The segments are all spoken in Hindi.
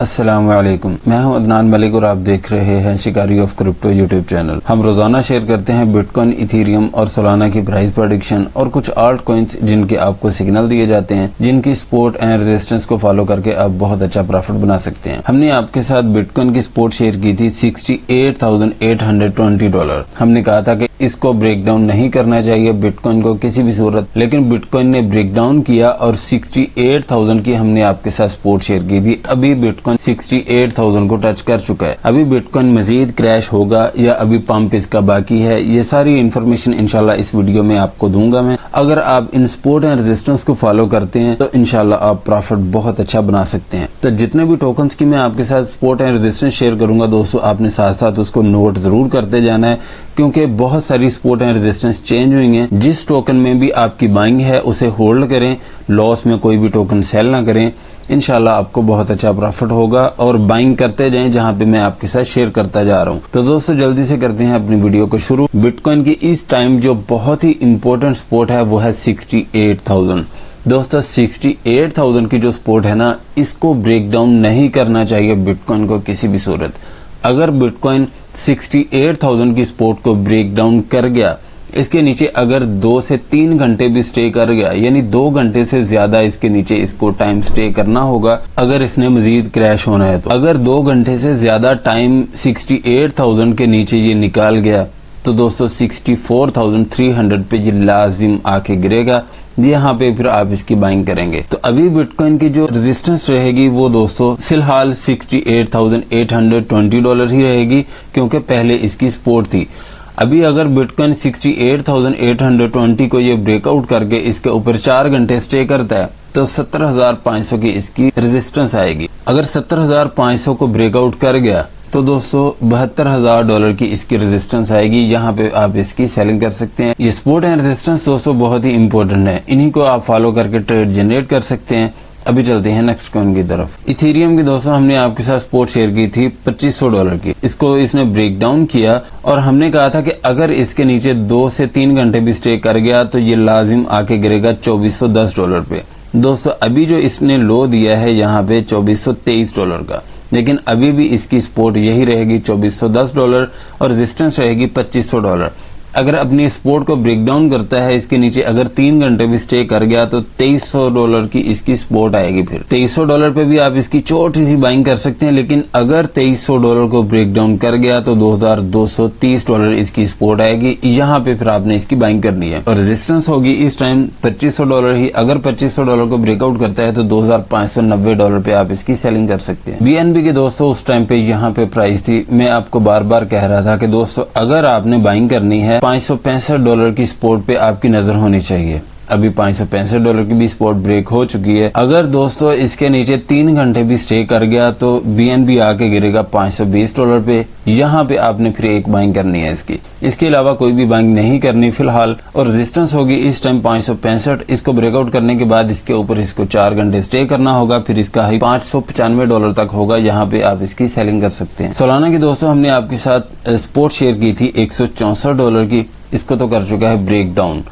अस्सलाम वालेकुम, मैं हूं अदनान मलिक और आप देख रहे हैं शिकारी ऑफ क्रिप्टो यूट्यूब चैनल। हम रोजाना शेयर करते हैं बिटकॉइन, इथेरियम और सोलाना की प्राइस प्रेडिक्शन और कुछ आल्ट कॉइन्स जिनके आपको सिग्नल दिए जाते हैं, जिनकी सपोर्ट एंड रेजिस्टेंस को फॉलो करके आप बहुत अच्छा प्रॉफिट बना सकते हैं। हमने आपके साथ बिटकॉइन की सपोर्ट शेयर की थी $68,820। हमने कहा था कि इसको ब्रेक डाउन नहीं करना चाहिए बिटकॉइन को किसी भी सूरत, लेकिन बिटकॉइन ने ब्रेक डाउन किया और 68,000 की हमने आपके साथ सपोर्ट शेयर की थी। अभी बिटकॉइन 68,000 को टच कर चुका है। अभी बिटकॉइन मजीद क्रैश होगा या अभी पंप इसका बाकी है, ये सारी इन्फॉर्मेशन इंशाल्लाह इस वीडियो में आपको दूंगा मैं। अगर आप इन सपोर्ट एंड रेजिस्टेंस को फॉलो करते हैं तो इंशाल्लाह आप प्रॉफिट बहुत अच्छा बना सकते हैं। तो जितने भी टोकन्स की मैं आपके साथ सपोर्ट एंड रेजिस्टेंस शेयर करूंगा दोस्तों, आपने साथ साथ उसको नोट जरूर करते जाना है, क्योंकि बहुत सारी सपोर्ट एंड रेजिस्टेंस चेंज हुई हैं। जिस टोकन में भी आपकी बाइंग है उसे होल्ड करें, लॉस में कोई भी टोकन सेल ना करें। इंशाल्लाह आपको बहुत अच्छा प्रॉफिट होगा और बाइंग करते जाएं जहां पे मैं आपके साथ शेयर करता जा रहा हूं। तो दोस्तों जल्दी से करते हैं अपनी वीडियो को शुरू। बिटकॉइन की इस टाइम जो बहुत ही इंपॉर्टेंट सपोर्ट है वो है 68,000। दोस्तों 68,000 की जो सपोर्ट है ना, इसको ब्रेक डाउन नहीं करना चाहिए बिटकॉइन को किसी भी सूरत। अगर बिटकॉइन 68,000 की सपोर्ट को ब्रेक डाउन कर गया, इसके नीचे अगर 2 से 3 घंटे भी स्टे कर गया, यानी 2 घंटे से ज्यादा इसके नीचे इसको टाइम स्टे करना होगा अगर इसने मजीद क्रैश होना है। तो अगर 2 घंटे से ज्यादा टाइम 68,000 के नीचे ये निकाल गया तो दोस्तों 64,300 पे ये लाजिम आके गिरेगा। यहाँ पे फिर आप इसकी बाइंग करेंगे। तो अभी बिटकॉइन की जो रेजिस्टेंस रहेगी वो दोस्तों फिलहाल $68,820 ही रहेगी, क्योंकि पहले इसकी सपोर्ट थी। अभी अगर बिटकॉइन 68,820 को ये ब्रेकआउट करके इसके ऊपर 4 घंटे स्टे करता है तो 17,500 की इसकी रेजिस्टेंस आएगी। अगर 17,500 को ब्रेकआउट कर गया तो दोस्तों $72,000 की इसकी रेजिस्टेंस आएगी। यहाँ पे आप इसकी सेलिंग कर सकते हैं। ये सपोर्ट एंड रेजिस्टेंस दोस्तों बहुत ही इंपॉर्टेंट है, इन्हीं को आप फॉलो करके ट्रेड जनरेट कर सकते हैं। अभी चलते हैं नेक्स्ट कॉइन की तरफ। इथेरियम की दोस्तों हमने आपके साथ सपोर्ट शेयर की थी $2500 की। इसको इसने ब्रेक डाउन किया और हमने कहा था कि अगर इसके नीचे 2 से 3 घंटे भी स्टे कर गया तो ये लाजिम आके गिरेगा $2410 पे। दोस्तों अभी जो इसने लो दिया है यहाँ पे $2423 का, लेकिन अभी भी इसकी सपोर्ट यही रहेगी $2410 और रेजिस्टेंस रहेगी $2500। अगर अपनी सपोर्ट को ब्रेक डाउन करता है इसके नीचे अगर 3 घंटे भी स्टे कर गया तो $2300 की इसकी सपोर्ट आएगी। फिर $2300 पे भी आप इसकी छोटी सी बाइंग कर सकते हैं, लेकिन अगर $2300 को ब्रेक डाउन कर गया तो $2230 इसकी सपोर्ट आएगी। यहाँ पे फिर आपने इसकी बाइंग करनी है और रेजिस्टेंस होगी इस टाइम $2500 ही। अगर $2500 को ब्रेकआउट करता है तो $2590 पे आप इसकी सेलिंग कर सकते हैं। BNB के दोस्तों उस टाइम पे यहाँ पे प्राइस थी, मैं आपको बार बार कह रहा था कि दोस्तों अगर आपने बाइंग करनी है $565 की सपोर्ट पे आपकी नजर होनी चाहिए। अभी $565 की भी सपोर्ट ब्रेक हो चुकी है। अगर दोस्तों इसके नीचे 3 घंटे भी स्टे कर गया तो BNB आके गिरेगा $520 पे। यहाँ पे आपने फिर एक बाइंग करनी है इसकी, इसके अलावा कोई भी बाइंग नहीं करनी फिलहाल। और रेजिस्टेंस होगी इस टाइम 565। इसको ब्रेकआउट करने के बाद इसके ऊपर इसको 4 घंटे स्टे करना होगा, फिर इसका हाई $595 तक होगा। यहाँ पे आप इसकी सेलिंग कर सकते हैं। सोलाना की दोस्तों हमने आपके साथ सपोर्ट शेयर की थी $164 की, इसको तो कर चुका है ब्रेक डाउन।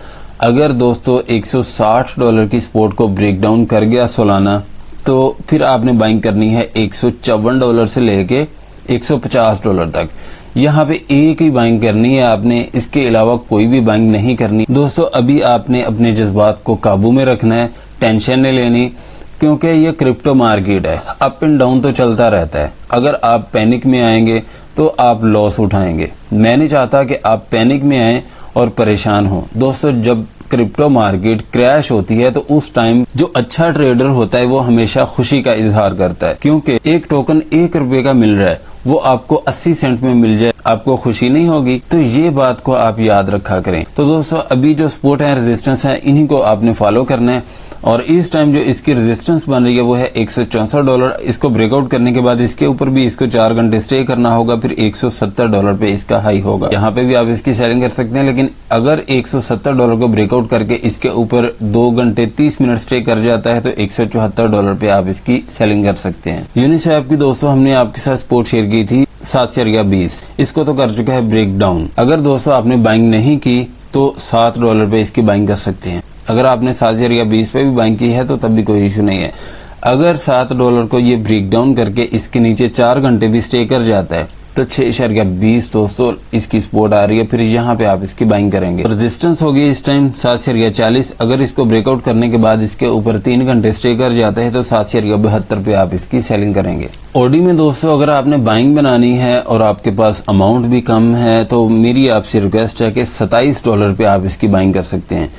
अगर दोस्तों $160 की सपोर्ट को ब्रेक डाउन कर गया सोलाना तो फिर आपने बाइंग करनी है $154 से लेके $150 तक। यहाँ पे एक ही बाइंग करनी है आपने, इसके अलावा कोई भी बाइंग नहीं करनी। दोस्तों अभी आपने अपने जज्बात को काबू में रखना है, टेंशन नहीं लेनी, क्योंकि ये क्रिप्टो मार्केट है, अप एंड डाउन तो चलता रहता है। अगर आप पैनिक में आएंगे तो आप लॉस उठाएंगे। मैं नहीं चाहता कि आप पैनिक में आए और परेशान हो। दोस्तों जब क्रिप्टो मार्केट क्रैश होती है तो उस टाइम जो अच्छा ट्रेडर होता है वो हमेशा खुशी का इजहार करता है, क्योंकि एक टोकन ₹1 का मिल रहा है, वो आपको 80 सेंट में मिल जाए, आपको खुशी नहीं होगी। तो ये बात को आप याद रखा करें। तो दोस्तों अभी जो सपोर्ट है रेजिस्टेंस है, इन्हीं को आपने फॉलो करना है। और इस टाइम जो इसकी रेजिस्टेंस बन रही है वो है $164। इसको ब्रेकआउट करने के बाद इसके ऊपर भी इसको 4 घंटे स्टे करना होगा, फिर $170 पे इसका हाई होगा। यहाँ पे भी आप इसकी सेलिंग कर सकते हैं, लेकिन अगर $170 को ब्रेकआउट करके इसके ऊपर 2 घंटे 30 मिनट स्टे कर जाता है तो $174 पे आप इसकी सेलिंग कर सकते हैं। यूनिस्वैप की दोस्तों हमने आपके साथ सपोर्ट शेयर की थी $7.20, इसको तो कर चुका है ब्रेक डाउन। अगर दोस्तों आपने बाइंग नहीं की तो $7 पे इसकी बाइंग कर सकते हैं। अगर आपने $7.20 पे भी बाइंग की है तो तब भी कोई इशू नहीं है। अगर $7 को ये ब्रेक डाउन करके इसके नीचे 4 घंटे भी स्टे कर जाता है तो 6.20 दोस्तों इसकी सपोर्ट आ रही है। फिर यहाँ पे आप इसकी बाइंग करेंगे। रेजिस्टेंस होगी इस टाइम 7.40। अगर इसको ब्रेकआउट करने के बाद इसके ऊपर 3 घंटे स्टे कर जाता है तो 7.72 पे आप इसकी सेलिंग करेंगे। ओडी में दोस्तों अगर आपने बाइंग बनानी है और आपके पास अमाउंट भी कम है तो मेरी आपसे रिक्वेस्ट है कि $27 पे आप इसकी बाइंग कर सकते हैं।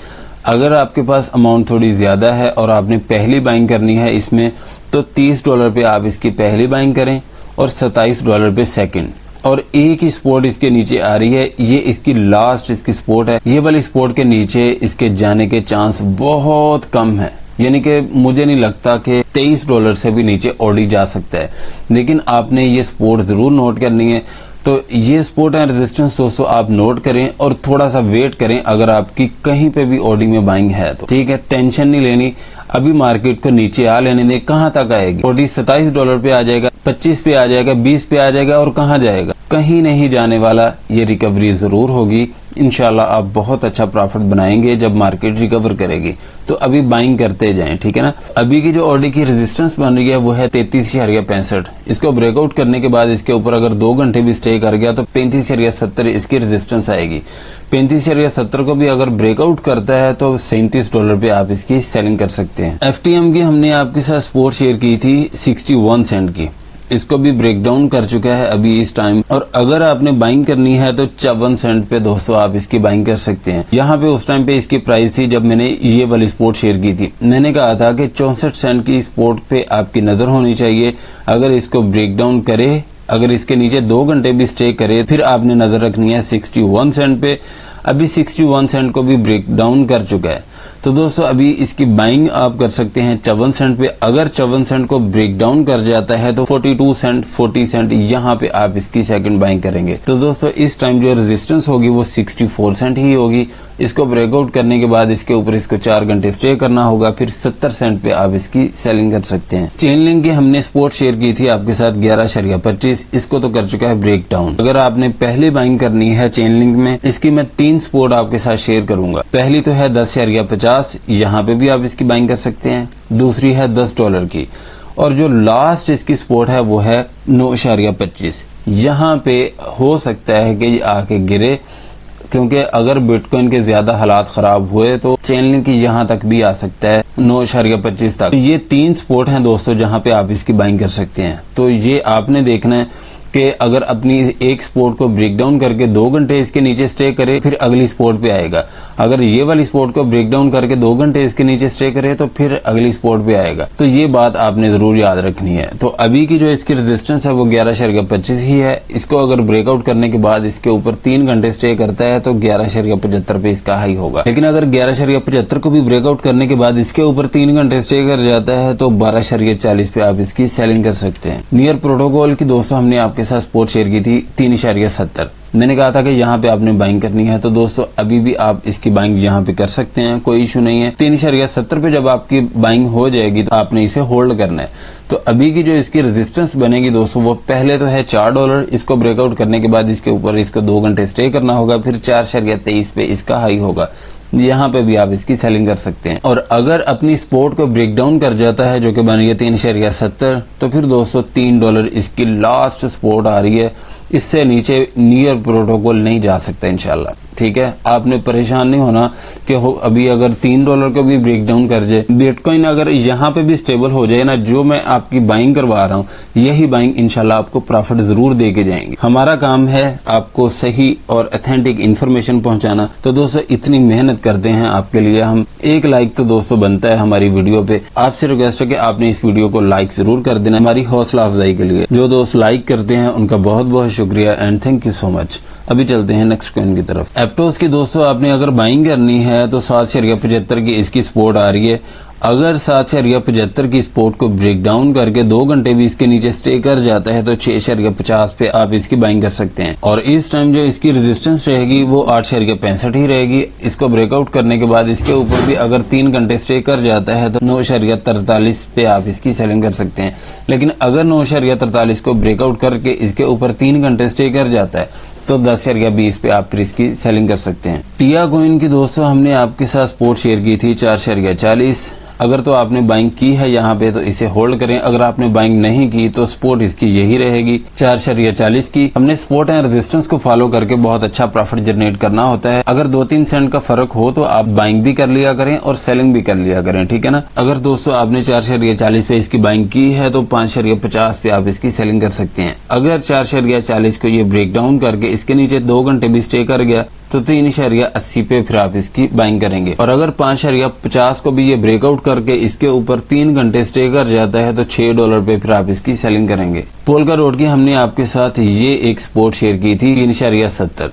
अगर आपके पास अमाउंट थोड़ी ज्यादा है और आपने पहली बाइंग करनी है इसमें तो $30 पे आप इसकी पहली बाइंग करें और $27 पे सेकंड। और एक ही स्पोर्ट इसके नीचे आ रही है, ये इसकी लास्ट इसकी स्पोर्ट है। ये वाली स्पोर्ट के नीचे इसके जाने के चांस बहुत कम है, यानी कि मुझे नहीं लगता कि $23 से भी नीचे ओडी जा सकता है। लेकिन आपने ये स्पोर्ट जरूर नोट करनी है। तो ये सपोर्ट एंड रेजिस्टेंस दोस्तों आप नोट करें और थोड़ा सा वेट करें अगर आपकी कहीं पे भी ओडी में बाइंग है तो। ठीक है, टेंशन नहीं लेनी, अभी मार्केट को नीचे आ लेने दें। कहां तक आएगी ओडी? $27 पे आ जाएगा, 25 पे आ जाएगा, 20 पे आ जाएगा और कहां जाएगा? कहीं नहीं जाने वाला। ये रिकवरी जरूर होगी इंशाल्लाह। आप बहुत अच्छा प्रॉफिट बनाएंगे जब मार्केट रिकवर करेगी। तो अभी बाइंग करते जाएं, ठीक है ना। अभी की जो ओडी की रेजिस्टेंस बन रही है वो है 33.65। इसको ब्रेकआउट करने के बाद इसके ऊपर अगर 2 घंटे भी स्टे कर गया तो 35.70 इसकी रेजिस्टेंस आएगी। 35.70 को भी अगर ब्रेकआउट करता है तो $37 पे आप इसकी सेलिंग कर सकते हैं। एफटीएम की हमने आपके साथ सपोर्ट शेयर की थी 61 सेंट की, इसको भी ब्रेक डाउन कर चुका है अभी इस टाइम। और अगर आपने बाइंग करनी है तो 54 सेंट पे दोस्तों आप इसकी बाइंग कर सकते हैं। यहाँ पे उस टाइम पे इसकी प्राइस थी जब मैंने ये वाली स्पोर्ट शेयर की थी, मैंने कहा था कि 64 सेंट की स्पोर्ट पे आपकी नजर होनी चाहिए। अगर इसको ब्रेक डाउन करे, अगर इसके नीचे 2 घंटे भी स्टे करे, फिर आपने नजर रखनी है 61 सेंट पे। अभी 61 सेंट को भी ब्रेक डाउन कर चुका है तो दोस्तों अभी इसकी बाइंग आप कर सकते हैं 54 सेंट पे। अगर 54 सेंट को ब्रेक डाउन कर जाता है तो 42 सेंट 40 सेंट यहाँ पे आप इसकी सेकंड बाइंग करेंगे। तो दोस्तों इस टाइम जो रेजिस्टेंस होगी वो 64 सेंट ही होगी। इसको ब्रेकआउट करने के बाद इसके ऊपर इसको 4 घंटे स्टे करना होगा, फिर 70 सेंट पे आप इसकी सेलिंग कर सकते हैं। चेन लिंक की हमने स्पोर्ट शेयर की थी आपके साथ 11.25, इसको तो कर चुका है ब्रेक डाउन। अगर आपने पहले बाइंग करनी है चेन लिंक में, इसकी मैं 3 स्पोर्ट आपके साथ शेयर करूंगा। पहली तो है 10.50, यहाँ पे भी आप इसकी बाइंग कर सकते हैं। दूसरी है $10 की और जो लास्ट इसकी सपोर्ट है वो है 9.25। यहाँ पे हो सकता है कि आके गिरे, क्योंकि अगर बिटकॉइन के ज्यादा हालात खराब हुए तो चेन लिंक यहाँ तक भी आ सकता है 9.25 तक। तो ये 3 सपोर्ट हैं दोस्तों जहाँ पे आप इसकी बाइंग कर सकते हैं। तो ये आपने देखना है कि अगर अपनी एक स्पोर्ट को ब्रेक डाउन करके 2 घंटे इसके नीचे स्टे करे फिर अगली स्पोर्ट पे आएगा। अगर ये वाली स्पोर्ट को ब्रेक डाउन करके 2 घंटे इसके नीचे स्टे करे तो फिर अगली स्पोर्ट पे आएगा। तो ये बात आपने जरूर याद रखनी है। तो अभी की जो इसकी रेजिस्टेंस है वो 11.25 ही है। इसको अगर ब्रेकआउट करने के बाद इसके ऊपर 3 घंटे स्टे करता है तो 11.75 पे इसका हाई होगा। लेकिन अगर 11.75 को भी ब्रेकआउट करने के बाद इसके ऊपर 3 घंटे स्टे कर जाता है तो 12.40 पे आप इसकी सेलिंग कर सकते हैं। नियर प्रोटोकॉल की दोस्तों हमने आपके साथ स्पोर्ट शेयर की थी 3.70। मैंने कहा था कि यहाँ पे आपने बाइंग करनी है, तो दोस्तों अभी भी आप इसकी बाइंग यहाँ पे कर सकते हैं, कोई इशू नहीं है। 3.70 पे जब आपकी बाइंग हो जाएगी तो आपने इसे होल्ड करना है। तो अभी की जो इसकी रेजिस्टेंस बनेगी दोस्तों वो पहले तो है $4। इसको ब्रेकआउट करने के बाद इसके ऊपर इसको 2 घंटे स्टे करना होगा, फिर 4.23 पे इसका हाई होगा। यहाँ पे भी आप इसकी सेलिंग कर सकते हैं। और अगर अपनी स्पोर्ट को ब्रेक डाउन कर जाता है जो कि बन रही है 3.70, तो फिर दोस्तों $3 इसकी लास्ट स्पोर्ट आ रही है। इससे नीचे नियर प्रोटोकॉल नहीं जा सकता इंशाल्लाह। ठीक है, आपने परेशान नहीं होना कि अभी अगर $3 को भी ब्रेक डाउन कर जाए, बिटकॉइन अगर यहाँ पे भी स्टेबल हो जाए ना, जो मैं आपकी बाइंग करवा रहा हूँ यही बाइंग इंशाल्लाह आपको प्रॉफिट जरूर दे के जाएंगे। हमारा काम है आपको सही और ऑथेंटिक इन्फॉर्मेशन पहुंचाना। तो दोस्तों इतनी मेहनत करते हैं आपके लिए हम। एक लाइक तो दोस्तों बनता है हमारी वीडियो पे। आपसे रिक्वेस्ट है कि आपने इस वीडियो को लाइक जरूर कर देना हमारी हौसला अफजाई के लिए। जो दोस्त लाइक करते हैं उनका बहुत बहुत शुक्रिया and thank you so much. अभी चलते हैं नेक्स्ट कॉइन की तरफ। एप्टोस की दोस्तों आपने अगर बाइंग करनी है तो 7.75 की इसकी सपोर्ट आ रही है। अगर 7.75 की सपोर्ट को ब्रेक डाउन करके 2 घंटे भी इसके नीचे स्टे कर जाता है तो 6.50 पे आप इसकी बाइंग कर सकते हैं। और इस टाइम जो इसकी रेजिस्टेंस रहेगी वो 8.65 ही रहेगी। इसको ब्रेकआउट करने के बाद इसके ऊपर भी अगर 3 घंटे स्टे कर जाता है तो 9.43 पे आप इसकी सेलिंग कर सकते हैं। लेकिन अगर 9.43 को ब्रेकआउट करके इसके ऊपर 3 घंटे स्टे कर जाता है तो 10.20 पे आप फिर इसकी सेलिंग कर सकते हैं। टिया कॉइन की दोस्तों हमने आपके साथ सपोर्ट शेयर की थी 4.40। अगर तो आपने बाइंग की है यहाँ पे तो इसे होल्ड करें, अगर आपने बाइंग नहीं की तो सपोर्ट इसकी यही रहेगी 4.40 की। हमने सपोर्ट एंड रेजिस्टेंस को फॉलो करके बहुत अच्छा प्रॉफिट जनरेट करना होता है। अगर 2-3 सेंट का फर्क हो तो आप बाइंग भी कर लिया करें और सेलिंग भी कर लिया करें, ठीक है ना। अगर दोस्तों आपने 4.40 पे इसकी बाइंग की है तो 5.50 पे आप इसकी सेलिंग कर सकते हैं। अगर 4.40 को ये ब्रेक डाउन करके इसके नीचे 2 घंटे भी स्टे कर गया तो 3.80 पे फिर आप इसकी बाइंग करेंगे। और अगर 5.50 को भी ये ब्रेकआउट करके इसके ऊपर 3 घंटे स्टे कर जाता है तो $6 पे फिर आप इसकी सेलिंग करेंगे। पोल्का डॉट की हमने आपके साथ ये एक सपोर्ट शेयर की थी 3.70,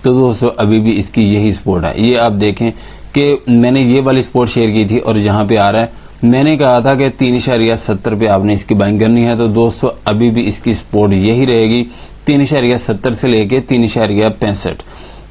तो दोस्तों अभी भी इसकी यही सपोर्ट है। ये आप देखें कि मैंने ये वाली सपोर्ट शेयर की थी और जहाँ पे आ रहा है मैंने कहा था कि 3.70 पे आपने इसकी बाइंग करनी है, तो दोस्तों अभी भी इसकी सपोर्ट यही रहेगी 3.70 से लेके 3.65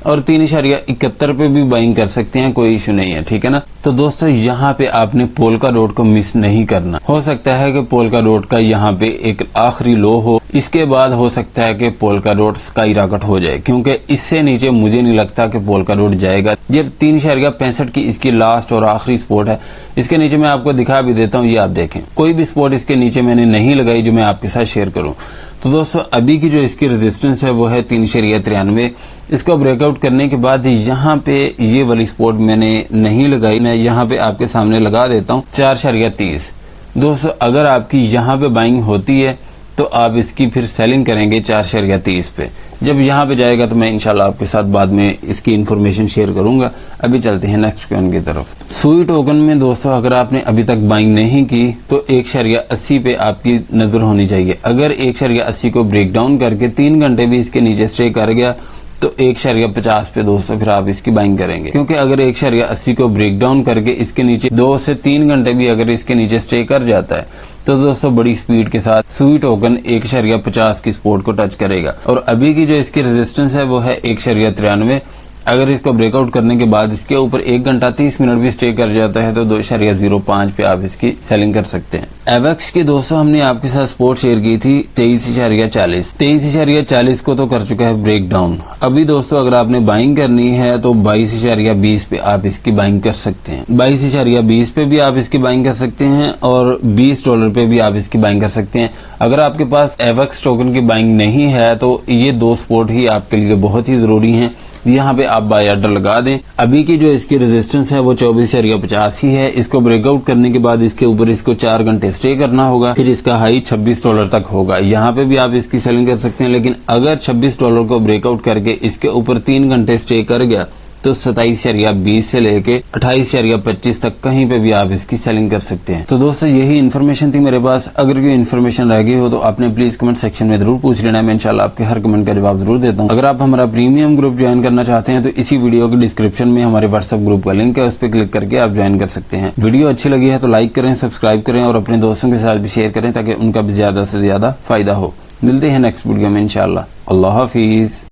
और 3.71 पे भी बाइंग कर सकते हैं, कोई इशू नहीं है, ठीक है ना। तो दोस्तों यहाँ पे आपने पोल्का डॉट को मिस नहीं करना। हो सकता है कि पोल्का डॉट का यहाँ पे एक आखिरी लो हो, इसके बाद हो सकता है कि पोल्का डॉट स्काई रॉकेट हो जाए, क्योंकि इससे नीचे मुझे नहीं लगता कि पोल्का डॉट जाएगा। जब 3.65 की इसकी लास्ट और आखिरी सपोर्ट है, इसके नीचे मैं आपको दिखा भी देता हूँ, ये आप देखें कोई भी सपोर्ट इसके नीचे मैंने नहीं लगाई जो मैं आपके साथ शेयर करूँ। तो दोस्तों अभी की जो इसकी रेजिस्टेंस है वो है 3.93। इसको ब्रेकआउट करने के बाद यहाँ पे ये वाली सपोर्ट मैंने नहीं लगाई, मैं यहाँ पे आपके सामने लगा देता हूँ 4.30। दोस्तों अगर आपकी यहाँ पे बाइंग होती है तो आप इसकी फिर सेलिंग करेंगे 4.30 पे। जब यहाँ पे जाएगा तो मैं इंशाल्लाह आपके साथ बाद में इसकी इन्फॉर्मेशन शेयर करूंगा। अभी चलते हैं नेक्स्ट क्वेश्चन की तरफ। सुई टोकन में दोस्तों अगर आपने अभी तक बाइंग नहीं की तो 1.80 पे आपकी नजर होनी चाहिए। अगर 1.80 को ब्रेक डाउन करके 3 घंटे भी इसके नीचे स्टे कर गया तो 1.50 पे दोस्तों फिर आप इसकी बाइंग करेंगे, क्योंकि अगर 1.80 को ब्रेक डाउन करके इसके नीचे 2 से 3 घंटे भी अगर इसके नीचे स्टे कर जाता है तो दोस्तों बड़ी स्पीड के साथ सुई टोकन 1.50 की सपोर्ट को टच करेगा। और अभी की जो इसकी रेजिस्टेंस है वो है 1.93। अगर इसको ब्रेकआउट करने के बाद इसके ऊपर 1 घंटा 30 मिनट भी स्टे कर जाता है तो 2.05 पे आप इसकी सेलिंग कर सकते हैं। एवेक्स की दोस्तों हमने आपके साथ सपोर्ट शेयर की थी 23.40। 23.40 को तो कर चुका है ब्रेक डाउन। अभी दोस्तों अगर आपने बाइंग करनी है तो 22.20 पे आप इसकी बाइंग कर सकते हैं। 22.20 पे भी आप इसकी बाइंग कर सकते हैं और $20 पे भी आप इसकी बाइंग कर सकते हैं। अगर आपके पास एवेक्स टोकन की बाइंग नहीं है तो ये 2 सपोर्ट ही आपके लिए बहुत ही जरूरी है। यहाँ पे आप बाय ऑर्डर लगा दें। अभी की जो इसकी रेजिस्टेंस है वो 24.50 ही है। इसको ब्रेकआउट करने के बाद इसके ऊपर इसको 4 घंटे स्टे करना होगा, फिर इसका हाई $26 तक होगा। यहाँ पे भी आप इसकी सेलिंग कर सकते हैं, लेकिन अगर $26 को ब्रेकआउट करके इसके ऊपर 3 घंटे स्टे कर गया तो 27.20 से लेके 28.25 तक कहीं पे भी आप इसकी सेलिंग कर सकते हैं। तो दोस्तों यही इन्फॉर्मेशन थी मेरे पास। अगर कोई इन्फॉर्मेशन रह गई हो तो आपने प्लीज कमेंट सेक्शन में जरूर पूछ लेना है, मैं इंशाल्लाह आपके हर कमेंट का जवाब जरूर देता हूँ। अगर आप हमारा प्रीमियम ग्रुप ज्वाइन करना चाहते हैं तो इसी वीडियो के डिस्क्रिप्शन में हमारे व्हाट्सएप ग्रुप का लिंक है, उस पर क्लिक करके आप ज्वाइन कर सकते हैं। वीडियो अच्छी लगी है तो लाइक करें, सब्सक्राइब करें और अपने दोस्तों के साथ भी शेयर करें ताकि उनका भी ज्यादा से ज्यादा फायदा हो। मिलते हैं नेक्स्ट वीडियो में इंशाल्लाह। अल्लाह हाफिज।